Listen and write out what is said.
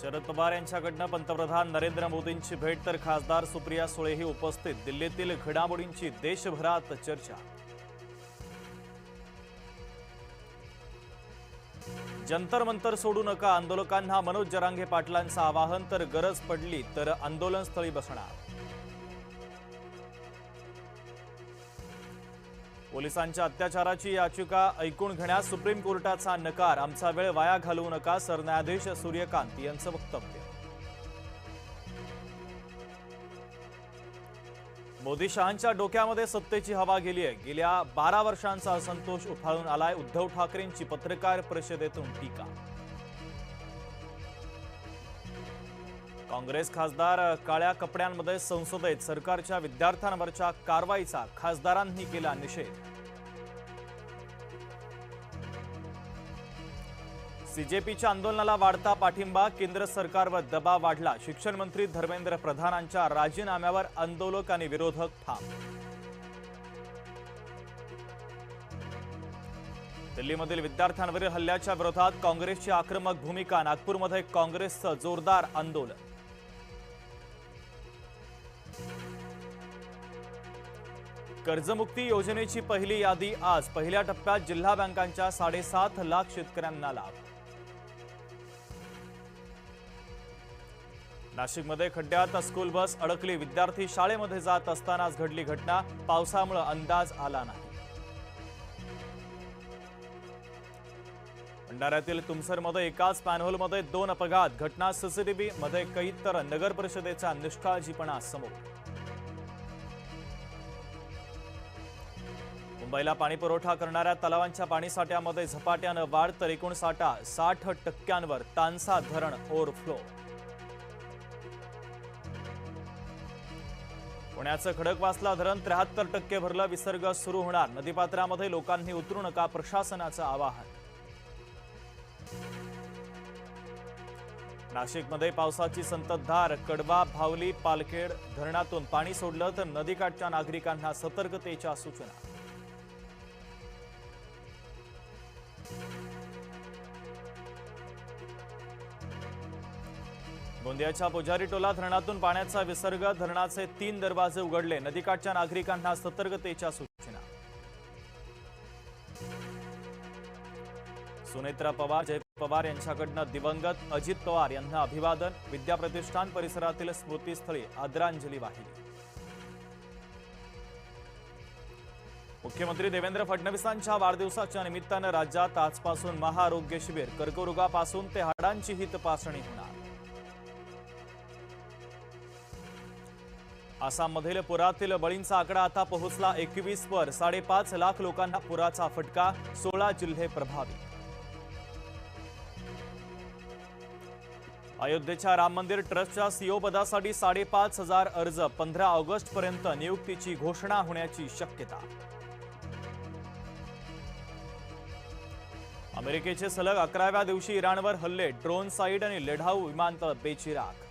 शरद पवार यांच्याकडनं पंतप्रधान नरेंद्र मोदींची भेट तर खासदार सुप्रिया सुळेही उपस्थित। दिल्लीतील घडामोडींची देशभरात चर्चा। जंतर मंतर सोडू नका, आंदोलकांना मनोज जरांगे पाटलांचं आवाहन। तर गरज पडली तर आंदोलनस्थळी बसणार। पोलिसांच्या अत्याचाराची याचिका ऐकून घेण्यास सुप्रीम कोर्टाचा नकार। आमचा वेळ वाया घालवू नका, सरन्यायाधीश सूर्यकांत यांचं वक्तव्य। मोदी शहांच्या डोक्यामध्ये सत्तेची हवा गेली आहे। गेल्या 12 वर्षांचा असंतोष उफाळून आलाय। उद्धव ठाकरेंची पत्रकार परिषदेतून टीका। काँग्रेस खासदार काळ्या कपड्यांमध्ये संसदेत, सरकारच्या विद्यार्थ्यांवरच्या कारवाईचा खासदारांनी केला निषेध। सीजेपीच्या आंदोलनाला वाढता पाठिंबा, केंद्र सरकारवर दबाव वाढला। शिक्षण मंत्री धर्मेंद्र प्रधानांच्या राजीनाम्यावर आंदोलक आणि विरोधक ठाम। दिल्लीमधील विद्यार्थ्यांवरील हल्ल्याच्या विरोधात काँग्रेसची आक्रमक भूमिका। नागपूरमध्ये काँग्रेसचं जोरदार आंदोलन। कर्जमुक्ती योजनेची पहिली यादी आज। पहिल्या टप्प्यात जिल्हा बँकांच्या 7.5 लाख शेतकऱ्यांना लाभ। नाशिकमध्ये खड्ड्यात स्कूल बस अडकली। विद्यार्थी शाळेमध्ये जात असतानाच घडली घटना। पावसामुळे अंदाज आला नाही। भंडाऱ्यातील तुमसरमध्ये एकाच पॅनहोलमध्ये 2 अपघात। घटना सीसीटीव्ही मध्ये कैद, तर नगर परिषदेचा निष्काळजीपणा समोर। मुंबईला पाणी पुरवठा करणाऱ्या तलावांच्या पाणीसाठ्यामध्ये झपाट्यानं वाढ, तर एकूण साठा 60% तानसा धरण ओव्हरफ्लो। पुण्याचं खडकवासला धरण 73% भरलं। विसर्ग सुरू होणार। नदीपात्रामध्ये लोकांनी उतरू नका, प्रशासनाचं आवाहन। नाशिकमध्ये पावसाची संततधार। कडवा, भावली, पालखेड धरणातून पाणी सोडलं, तर नदीकाठच्या नागरिकांना सतर्कतेच्या सूचना। गोंदियाच्या पुजारीटोला धरणातून पाण्याचा विसर्ग। धरणाचे 3 दरवाजे उघडले। नदीकाठच्या नागरिकांना सतर्कतेच्या सूचना। सुनेत्रा पवार, जय पवार यांच्याकडनं दिवंगत अजित पवार यांना अभिवादन। विद्याप्रतिष्ठान परिसरातील स्मृतीस्थळी आदरांजली वाहिली। मुख्यमंत्री देवेंद्र फडणवीसांच्या वाढदिवसाच्या निमित्तानं राज्यात आजपासून महाआरोग्य शिबिर। कर्करोगापासून ते हाडांचीही तपासणी होणार। आसाममधील पुरातील बळींचा आकडा आता पोहोचला 21 वर। 5.5 लाख लोकांना पुराचा फटका। 16 जिल्हे प्रभावित। अयोध्येच्या राम मंदिर ट्रस्टच्या सीईओ पदासाठी 5,500 अर्ज। 15 ऑगस्ट पर्यंत नियुक्तीची घोषणा होण्याची शक्यता। अमेरिकेचे सलग 11व्या दिवशी इराणवर हल्ले। ड्रोन साईट आणि लढाऊ विमानतळ बेचिराख।